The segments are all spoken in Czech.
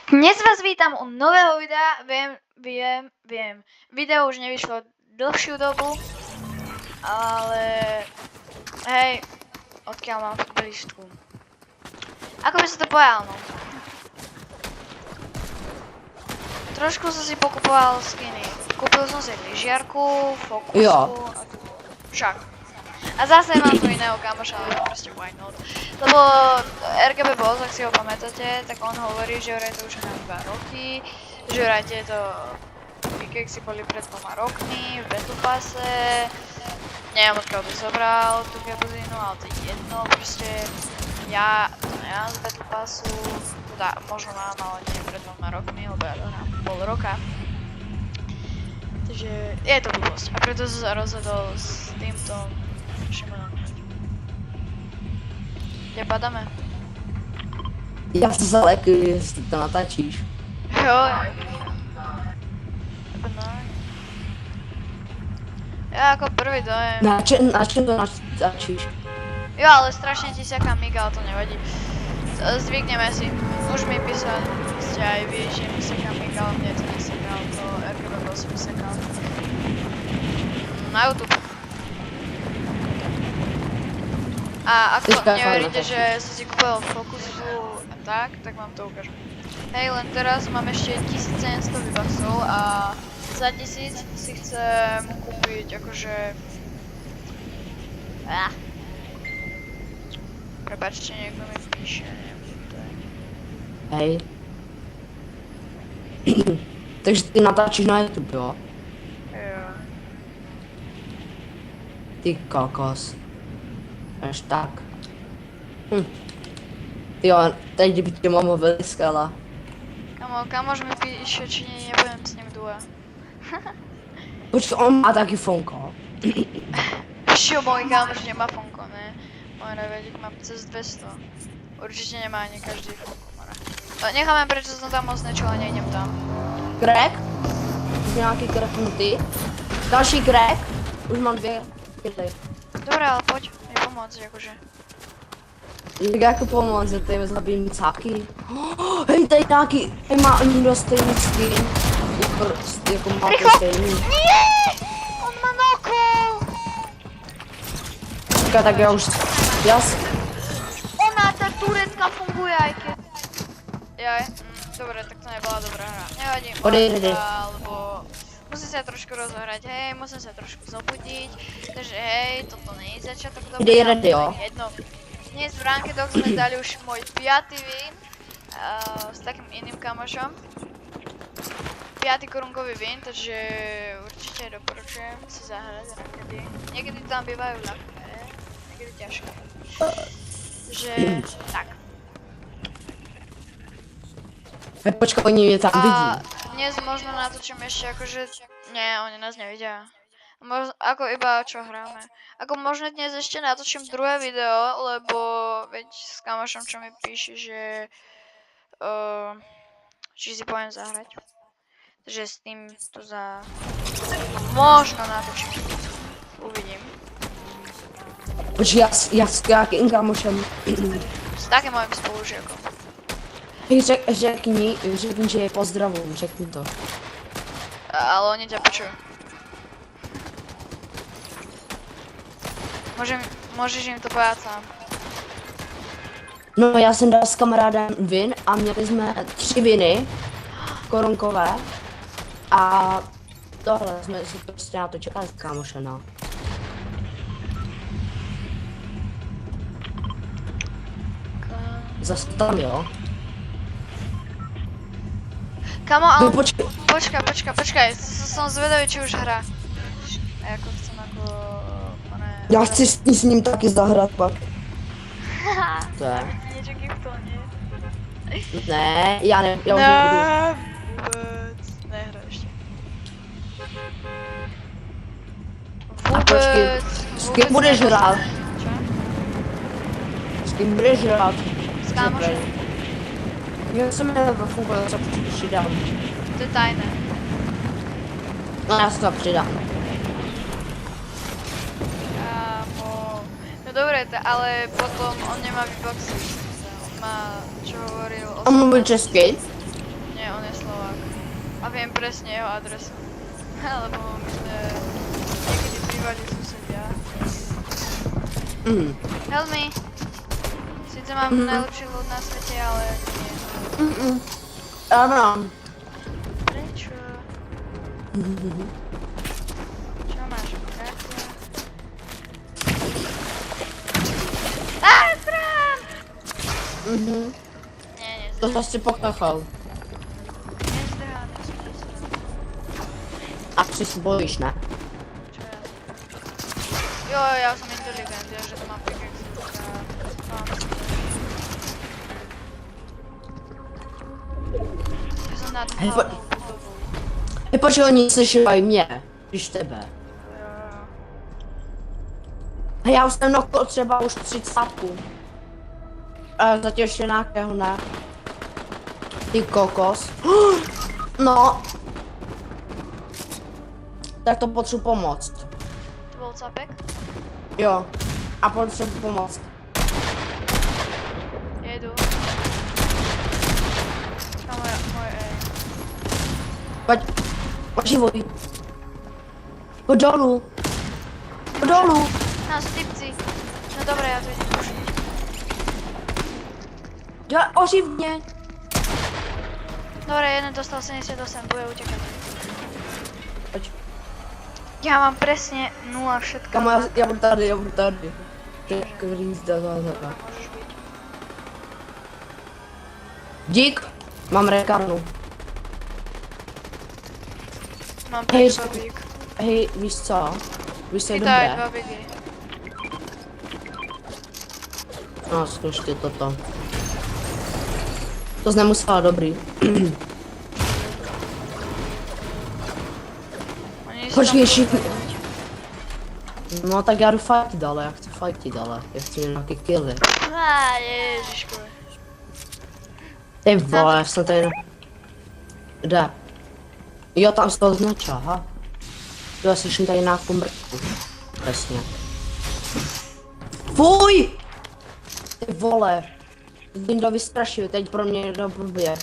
Dnes vás vítam u nového videa, viem. Video už nevyšlo dlhšiu dobu, ale hej, odkiaľ mám futbalistku. Ako by sa to povedal, no? Trošku som si pokupoval skiny. Kúpil som si lyžiarku, fokusku a tu. Však. A zase mám tu iného kamoša, ale proste why not. Lebo RGB Boss, ak si ho pamätáte, tak on hovorí, že vraj to už na 2 roky, že vraj tieto Pickaxy boli pred 2 rokmi v Battle Passe. Neviem odkiaľ by zobral tú kebuzinu, ale to je jedno, proste ja to nemám z Battle Passu, teda možno mám, ale nie pred 2 rokmi, lebo ja to mám pol roka. Takže je to blbosť a preto som sa rozhodol s týmto Šimonom. Kde padáme? Já se zalekuji, jestli to natáčíš. Jo. Ja ako prvý dojem. Na čem to natáčíš? Jo, ale strašne ti saká miga, ale to nevadí. Zvykneme si. Už mi písali, ste aj vy, že mi saká miga, ale mne to nesekal, to RGB Boss mi sekal. Na YouTube. A ako neveríte, že som si kúpil fokusku a tak vám to ukážem. Hej, len teraz mám ešte 1700 V-Bucksov a za 1000 si chcem kúpiť akože... Prepáčte, niekto mi píše, neviem, čo to je. Hej. Takže ty natáčíš na YouTube, jo? Jo. Ty kokos. Až tak. Jo, teď by tě mama vyskala. Kamo, kamož mi píše, či nebudem s ním duo. Počkej, on má taky fonko. Čo, môj kamož nemá fonko, ne? Môj revedík má cez 200. Určite nemá ani každý fonko, mora. Necháme, prečo som tam označil a nejdem tam. Crack? Už nějaký cracknutý. Další crack. Už mám 2 kily. Dobre, ale poď mi pomôcť, akože. Jak jako pomoct, že tady zabijím cáky? Hej, tady nějaký, má někdo stejný skin. Jako má to stejný. Nie! On ma nokol! Počkej, tak já už, Ona, tá turecka funguje aj keď... Jaj, dobre, tak to nebola dobrá hra. Nevadí, Odejde. lebo musím sa trošku rozohrať, hej, musím sa trošku zobudiť. Takže hej, toto nie je začiatok dobrý, Jde, jo. jedno. Dnes v Ranked Dog sme dali už môj 5. win s takým iným kamošom. 5. korunkový win, takže určite doporučujem si zahrať Rankedy. Niekedy tam bývajú ľahké, niekedy ťažké. Že tak. Počkej, oni je tam vidí. A dnes možno natočím ešte akože... Nie, oni nás nevidia. Ako iba čo hráme. Ako možno dnes ešte natočím druhé video, lebo veď s kamošom čo mi píše, že... či si poviem zahrať. Takže s tým to možno natočím. Uvidím. Počkej, já s jakým kamošem. S takým mojím spolužiakom. Řekni, že je pozdravuju, řekni to. Ale oni ťa počujú. Môžeš im to povedať sám. No, já jsem dal s kamarádem win a měli jsme 3 winy korunkové a tohle jsme si prostě na to čekali s kámošem, no. Zase tam, jo. Kamo, ale... No, Počkaj, som zvedavý, či už hrá. A jako chcem ako... Já chci s ním taky zahrát pak. To je. Niečo giftol, nie? Ne, já už nebudu. Vôbec. Nehra ešte. A počkej, s kým budeš hrát? Čo? S kým budeš hrát? S kámošem. Já jsem nevěděl, funguje, co přidám. To je tajné. No, já se to přidám. Kámo. No dobre, ale potom on nemá V-Bucksy. On má, čo hovoril... On mluví česky? A viem presne jeho adresu. Lebo my sme niekedy bývali susedia. Help me. Sice mám najlepší loot na svete, ale nie. Áno. Prečo? Čo máš? Grácia? Strán! Nie, To som si pokachal. nezdrhám. Asi si bojíš, ne? Čo ja? Jo, ja som inteligent, ja, že to mám pickaxe. Ja som nad Hej, hlavnou budovou. Proč oni slyšeli mě, když tebe? Jo. Hej, já už jsem nokol třeba už 30. A zatím ještě nějakého ne. Ty kokos. No. Tak to potřebuji pomoct. To bol capek? Jo. A potřebuji pomoct. Jedu. Čo moje aim? Pojď. Oživuj. Pojď dolů. Pojď dolů. Nás typci. No dobré, ja to idem pušiť. Oživ mě. Dobre, jeden dostal 78, bude utekať. Pojď. Ja mám presne 0 všetko. Kamo, já budu tady. Který zda za tebe. Môžeš byť. Dík. Mám rekarnu. Mám Hej, 5 babík. Hej, víš co? Víš co je Chytaj dobré? babiky. No, zkuš ty toto. To jsi nemusela dobrý. Oni Počkej, sa všichni. No tak já jdu fightit dále, já chci fightit dále. Já chci nějaký killy. Ježišku. Ty vole, já jsem tady... Kde? Jo, tam se to označá, aha. Jo, já slyším tady nějakou mrtvu. Přesně. Fuj! Ty vole. Někdo vystrašil, teď pro mě někdo blbě.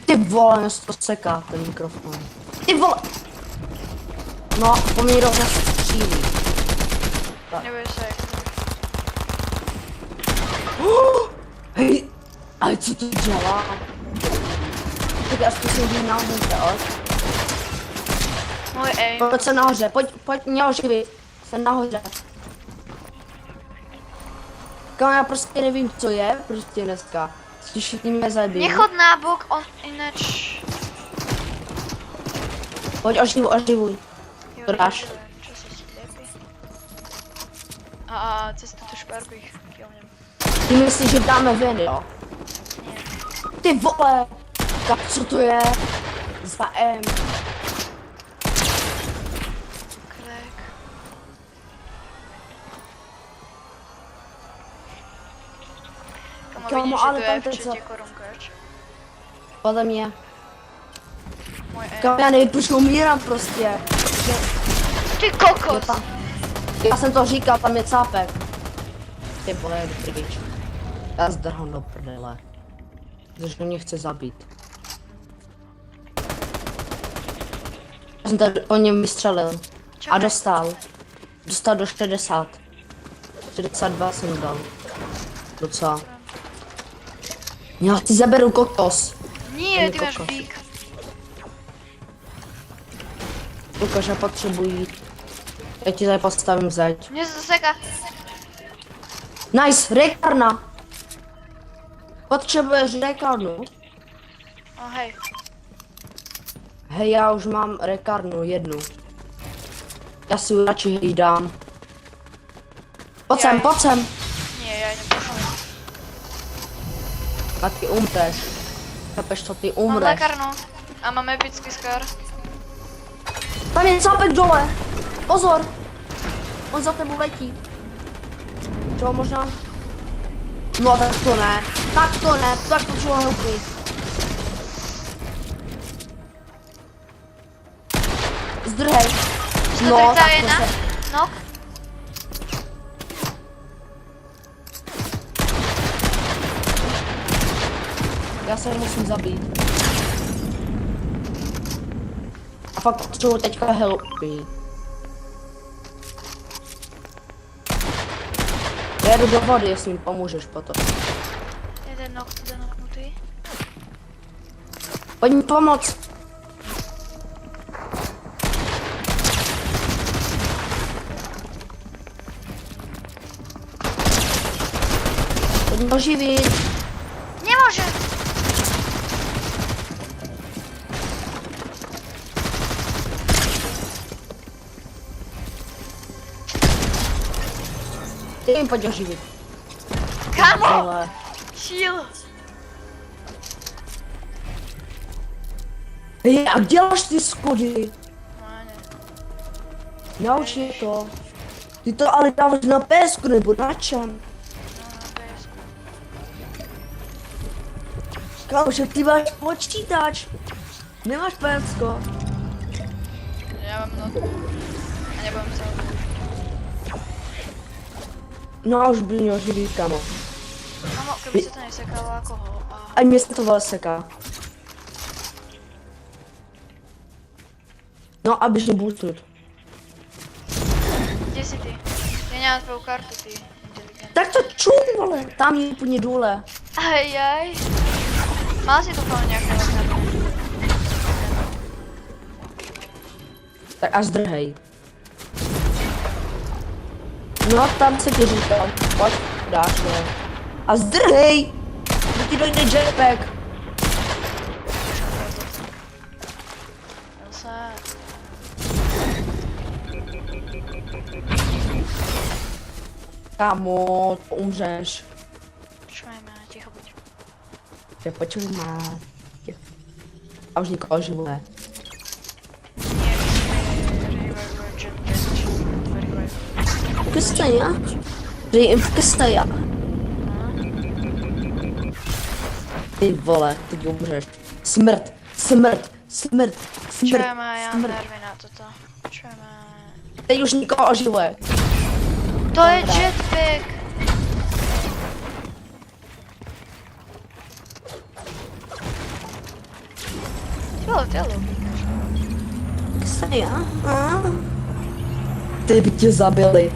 Ty vole, mě se to seká, ten mikrofon. Ty vole! No, po mě rovně střílí. Neboj sa, jak to. Hej, ale co to dělá? Tak já zkusím být nahoře, ale... Môj aim. Pojď se nahoře, pojď mě oživit. Jsem nahoře. Kam já prostě nevím, co je, prostě dneska. Všichni mě zabijí. Nechod nábok, on ináč... Pojď oživuj. Jo, To dáš. neviem, čo sa sliepí. A cez túto šparku ich killnem. Ty myslíš, že dáme ven, jo? Nie. Ty vole! Tak co to je? Za M. Crack. Kamo, Kámo, vidíš, ale že tam to je ten v čete korunkač? Podle mě. Môj aim. Kámo, já nevím, proč umírám prostě. Ty Je kokos! tam. Já jsem to říkal, tam je cápek. Ty vole, jdu pryč. Já zdrhám do prdele. Protože mě chce zabít. Já jsem tady po něm vystřelil. A Čakaj. dostal. Dostal do 60. 62 jsem dal. Docela. Já ti zaberu kokos. Nie, ty Ani máš kokos. bík. Lukáš, já potřebuji jít. Já ti tady postavím zeď. Mne sa zaseka. Nice, rekarna. Potřebuješ rekarnu? O, hej. Hej, já už mám rekarnu, jednu. Já si ji radši hlídám. Pojď sem, Jaj. pojď sem. Nie, ja idem pušom. A ty umřeš. Chápeš, co ty Mám umřeš. lékarnu. A mám epický skar. Tam je cápek dole. Pozor. On za tebou letí. Čo, možná? No tak to ne. Tak to ne, tak to šlo hloupit. Zdrhej. No, tak 131. to se... Nok. Já se musím zabít. fakt potřebuji teďka helpy. Já jdu do vody, jestli mi pomůžeš potom. Jeden knocknutý. Pojď mi pomoct. Pojď mi oživit. Nemůže! Ty mi pojď oživit. Kámo! Ale Shield! jak děláš ty skody? No, ne. Nauč mě to. Ty to ale dáváš na pésku nebo na čem? No, to je skvělé. Kámože, ty máš počítač. Nemáš pésko. Já mám notu. A nebudem se No a už by měl živit, kámo. Kámo, kdyby se to nesekalo jako ho. A mě se to vole seká. No, abys mě boostnut. Kde jsi ty? Já nemám tvou kartu, ty inteligent. Tak to čum, vole. Tam je úplně důle. Ajaj. Má si to plně nějaké kartu. Tak a zdrhej. No, tam se ti říkám. Pojď, dáš, ne. A zdrhej! Že ti dojde jetpack. Zase. Kámo, umřeš. Počkejme, ticho buď. Že počuj má. A už nikoho živuje. Kestaja? Že jim v kestaja. Ty vole, teď umřeš. Smrt, smrt, smrt, smrt, Počkejme, já mám smrt. nervy na toto. Počkejme. Teď už nikoho oživuje. To je jetpack! Ty logíka. Kestaja? Ty by tě zabili.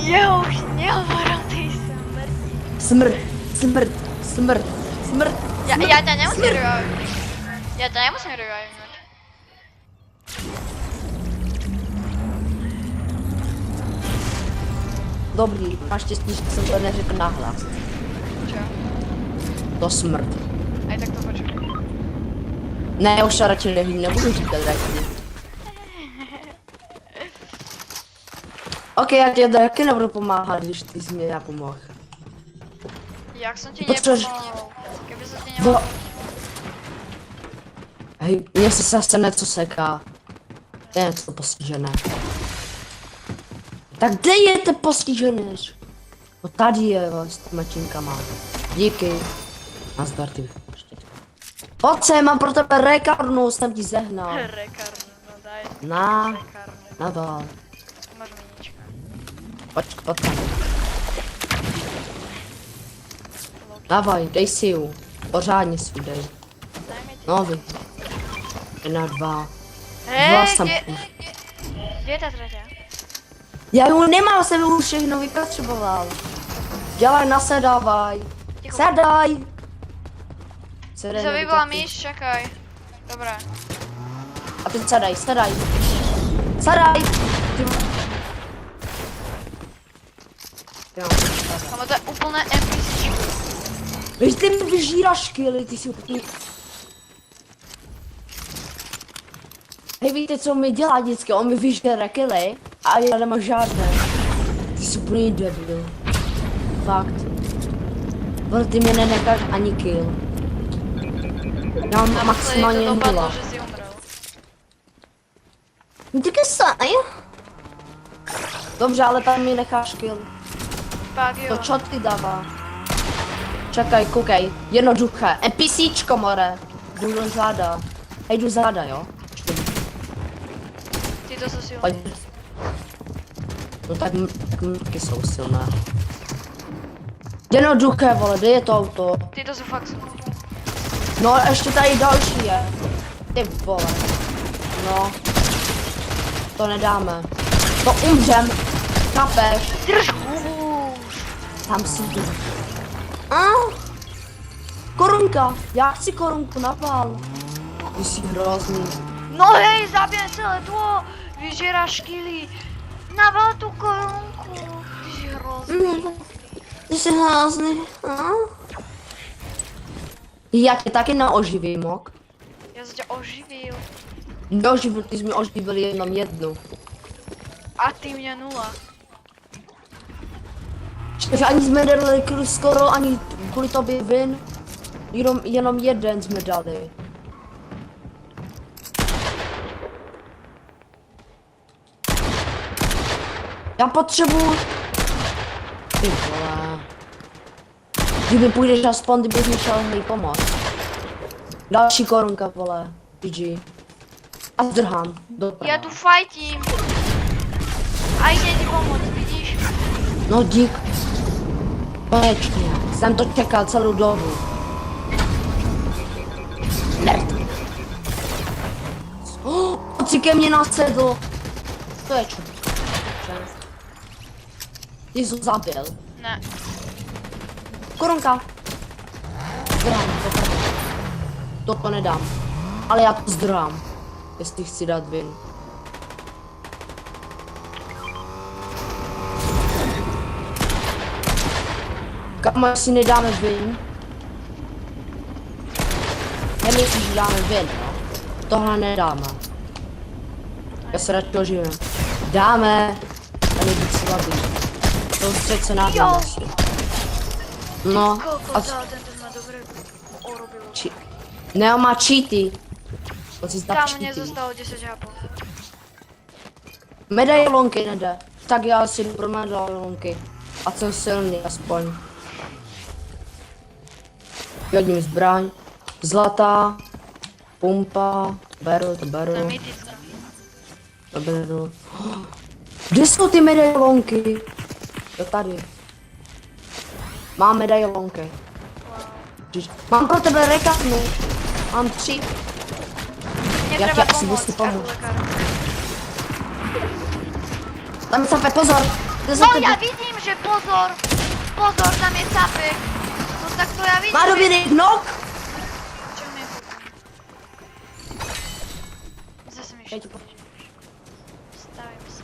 Já už nehovorím, ty jsem mrtvý. Smrt, smrt, smrt, smrt. Já tě nemusím revivovat. Já tě nemusím revivovat. Dobrý, máš štěstí, že jsem to neřekl nahlas. Čo? To smrt. Aj tak to počkej. Ne, já už radši nevím, nebudu říkat radši. Ok, já ti taky nebudu pomáhat, když ty jsi mě nepomohl. Jak jsem ti Potřebuješ- nepomohl? Kdyby se ti Vo- nemohl... Hej, mně se zase něco seká. Je něco postižené. Tak kde je ten postižený? No tady je, s těma činkama. Díky. Nazdar ty. Pojď sem, mám pro tebe rekarnu, jsem ti zehnal. Rekarn, no daj. Na, Rekarn. na dál. Máš miníčka. Pojď sem. Dávaj, dej si ju. Pořádně si ju dej. Daj mi ty. No vy. 1, 2. Hej, jsem kde je ta třetí? Já ju nemám, jsem ju všechno vypotřeboval. Dělaj, nasedávaj. Ticho. Sedaj. Sedaj. Se na vybila vyplatky. míš, čekaj. Dobré. A teď sedaj, sedaj. Sedaj. Ty... Jo, sedaj. Kamo, to je úplné NPC. Víš, ty mi vyžíráš kily, ty jsi úplně... Hej, víte, co mi dělá vždycky? On mi vyžere kily a já nemám žádné. Ty jsi úplně debil. Fakt. Protože ty mě nenecháš ani kill. Já mám maximálně to dopadlo, 0. že jsi umřel. Díky saj. Dobře, ale tam mi necháš kill. Pak jo. To čo ty dává? Čekaj, koukej. Jednoduché. NPCčko, more. Jdu do záda. Hej, jdu záda, jo? Ty to zase Pojď. No tak mrtky jsou silné. Jednoduché, vole, kde je to auto? Ty to jsou fakt silný. No, ještě tady další je. Ty vole. No. To nedáme. To umřem. Chápeš? Drž hůř. Tam si jdu. Korunka. Já chci korunku na pál. Ty jsi hrozný. No hej, zabijem celé tvo. Vyžeráš kily. Naval tu korunku. Ty jsi hrozný. Ty jsi hrozný. Já tě taky naoživím, mok. Já jsem tě oživil. Neoživil, ty jsi mi oživil jenom jednu. A ty mě 0. Takže ani jsme dali skoro ani kvůli tobě vin. Jenom jeden jsme dali. Já potřebuji... Ty vole. Kdyby půjdeš aspoň, kdybych mi šel mi pomoct. Další korunka, vole. GG. A zdrhám. Já tu fajtím. A jde ti pomoct, vidíš? No dík. Konečně. Jsem to čekal celou dobu. Nerd. Oci ke mně nasedl. To je čo? Ty jsi ho zabil. Ne. Korunka. Zdrhám. To nedám. Ale já to zdrhám. Jestli chci dát vin. Kam si nedáme vin? Nemyslíš, že dáme vin, no? Tohle nedáme. Já se radši oživím. Dáme. Tady bych se baví. To už přece náhodou. No. A Ten má dobré orobilo. Ne, on má cheaty. On si zdá Tam mě cheaty. zostalo 10 žápů. Medailonky nejde. Tak já si jdu pro medailonky. A jsem silný aspoň. Hodím zbraň. Zlatá. Pumpa. To beru. To je mytická. To beru. Kde jsou ty medailonky? Jo, tady. Mám medailonky. Mám pro tebe rekapnu. Mám 3. Mě Já treba ti asi pomoct, musím pomoct. lékař. Tam sape, pozor. No já vidím, že pozor. Pozor, tam je sapek. No tak to já vidím. Má dobrý knock. Čo mi zase mi šlo. Stavím se.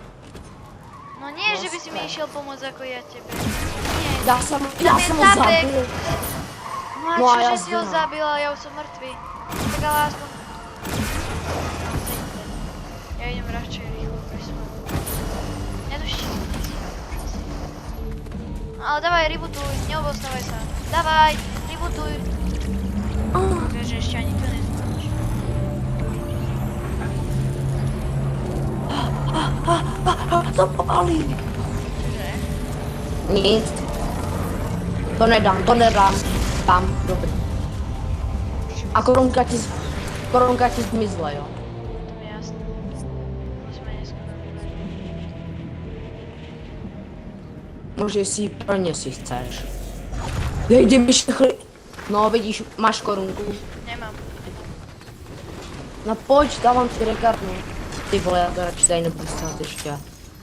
No nie, že by si mi išel pomôcť ako ja tebe. Nie. Já jsem Tam je ho sapek. zabil. No a No a čo, ja že si ho znam. zabila, ja už som mŕtvý. Tak ale aspoň... Ja idem radšej rýchlo presúvať. Netuším. Ale dávaj, rebootuj, neobostávaj sa. Dávaj, rebootuj. Takže ešte ani to neznáš. To palí. Čože? Nic. To nedám. Tam, dobrý. A korunka ti zmizla, jo? To mi je jasné. My sme neskoro. Můžeš si ji pro ně si chceš. Jej, kdyby šli. No vidíš, máš korunku. Nemám. No pojď, dávám ti rekardnu. Ty vole, já to radši tady nebudu stát ještě.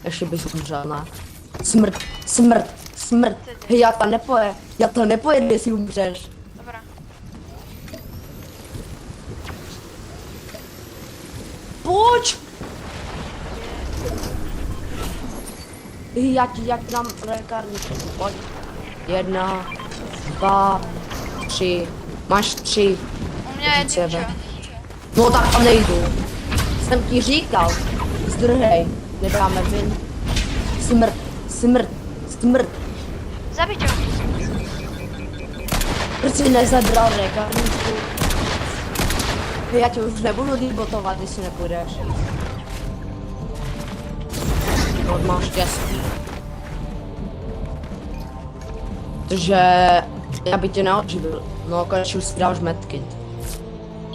Ještě bys umřel, ne? Smrt. Hej, já to nepojedu, jestli umřeš. Dobrá. Pojď! Hej, já ti dám rekardnu, pojď. 1, 2, 3. Máš 3. U mňa je Sebe. dýča. No tak tam nejdu. Jsem ti říkal. Zdrhej. Nedáme vin. Smrt. Zabij ťa. Proč jsi nezabral rekardničku? Já tě už nebudu debotovat, když si nepůjdeš. No, máš štěstí. Takže já by tě neodživil. No, konečně už si dáš medkit.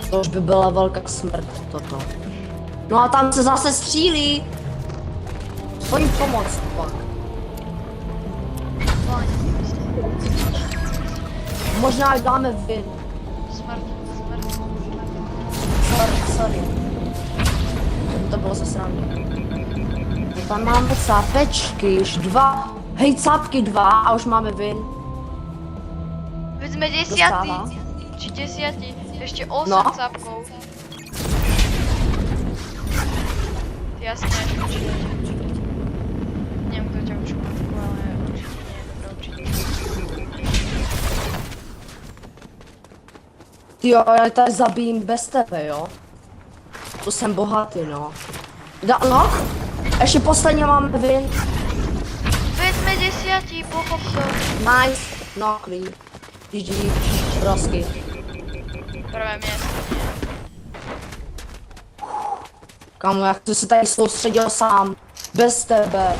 To už by byla velká smrt, toto. No a tam se zase střílí. Pojď pomoct pak. Možná dáme vin. Smrt. Sorry. to bylo za srandu? No, tam máme cápečky, už 2. Hej, cápky 2 a už máme win. Veď sme 10. Dostáva. Či 10. Ešte 8 No. cápkov. Ty asi nemáš počítať. Neviem, kto ťa už kontaktu, ale určite nie je dobré určite. Jo, já tady zabijím bez tebe, jo? To jsem bohatý, no. No, ještě posledně máme win. Veď sme 10, pochop to. Nice, no, clean. GG, rozky. Prvé miesto. Kámo, jak to se tady soustředil sám. Bez tebe.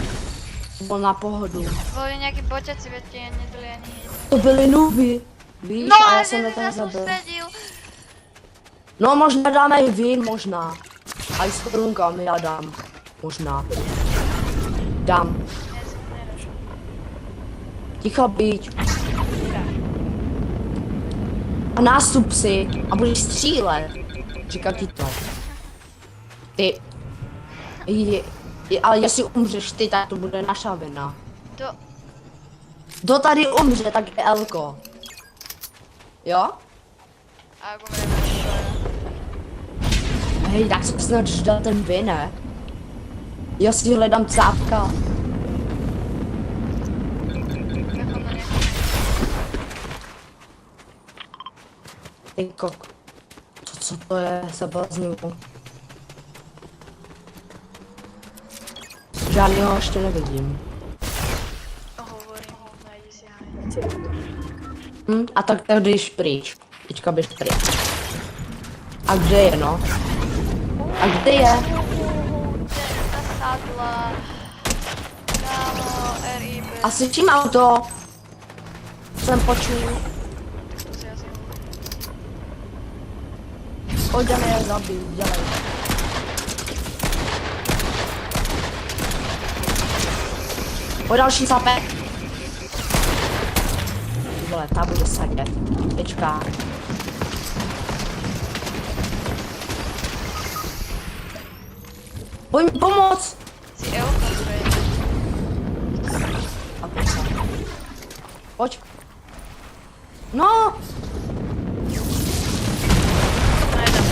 Byl na pohodu. Boli nejakí boťaci, veď ti nedali ani hit. To byly nuby. Víš, No a ale já jsem že na si ten sa zabil. sústredil. No, možná dáme i win, možná. A i s korunkami já dám. Možná. Dám. Nedáš. Ticho být. A nástup si a budeš střílet. Říkám ti to. Ty. Ale jestli umřeš ty, tak to bude naša vina. To... Kdo tady umře, tak je Elko. Jo? A ako budeme to je. Hej, tak se snad dal ten vin, ne? Já si hledám cápka. Ako to nie. Ty kok. Co to je za blazňu? Žádného ještě nevidím. Hovorím, najdi si hajnici. A tak tady jdeš pryč. Teďka běž pryč. A kde je, no? A kde je? Ta sadla. Kámo, RIP. A slyším auto. Jsem počul. To si asi hovorím. Pojďme je zabít, dělej. Pojď další zapek. Vole, ta bude sedět. Tečka. Pojď mi pomoct. Si Elko, to je. A pojď. Pojď. No. Najedam.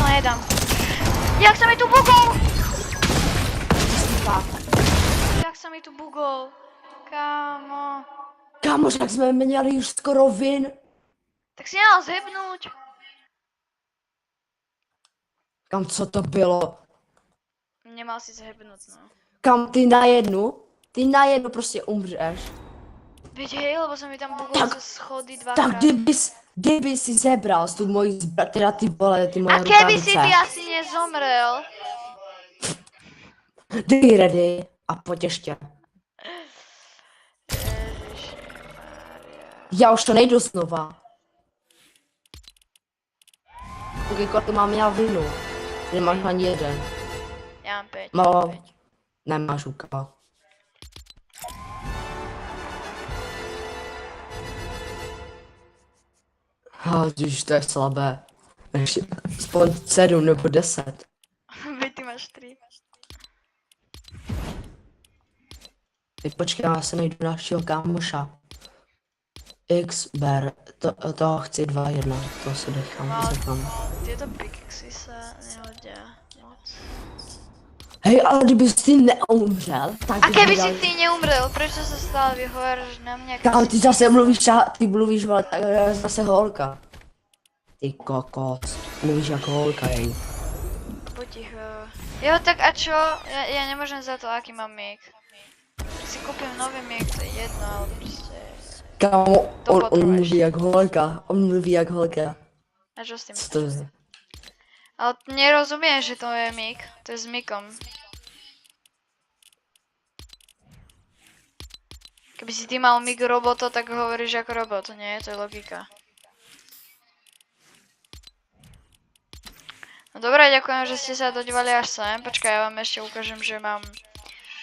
Najedam. Jak sa mi tu bugol? Jak sa mi tu bugol? Kámo. Kámoš, jak jsme měli už skoro win. Tak si nemal zhebnúť. Kam, co to bylo? Nemal si zhebnúť, no. Kam, ty na jednu prostě umřeš. Veď hej, lebo sa mi tam bugol Tak- cez schody dvakrát. Tak kdyby si zebral tu moji teda ty vole, ty moje A keby si rukavice. ty asi nezomrel. Dej ready a pojď ještě. Já už to nejdu znova. Kolik mám já vinu? Nemáš ani jeden. Ja mám 5. No, nemáš úka. Když to je slabé. Ještě aspoň 7 nebo 10. Veď ty máš 3. Teď počkej, já se najdu dalšího kámoša. Xber, to chci 2-1, to si nechám, zakám. Tieto pickaxy sa nehodia moc. Hej, ale kdybys ty neumřel, tak A keby bys si dal- ty neumrel, prečo sa stále vyhováraš na mňa? Kámo, ty zase mluvíš, vole, tak zase holka. Ty kokos, mluvíš jako holka, jej. Poticho. Jo, tak a čo? Ja nemôžem za to, aký mám mic. Keď si kúpim nový mic, to je jedno, ale proste... Kámo, To on podporuješ. mluví jak holka, A čo s tým? Co to je? Ale nerozumieš, že to je mic. To je s micom. Keby si ty mal mic roboto, tak hovoríš ako robot, nie? To je logika. No dobré, ďakujem, že ste sa dodívali až sem. Počkaj, ja vám ešte ukážem, že mám...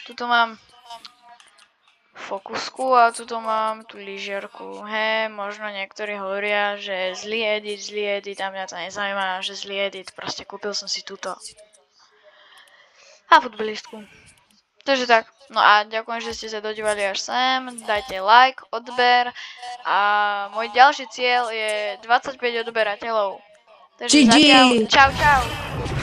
Tuto mám fokusku a tuto mám tú lyžiarku. Hej, možno niektorí hovoria, že zlý edit, a mňa to nezaujíma, že zlý edit, proste kúpil som si túto. A futbalistku. Takže tak, no a ďakujem, že ste sa dodívali až sem, dajte like, odber a môj ďalší cieľ je 25 odberateľov. Takže GG. zatiaľ, čau.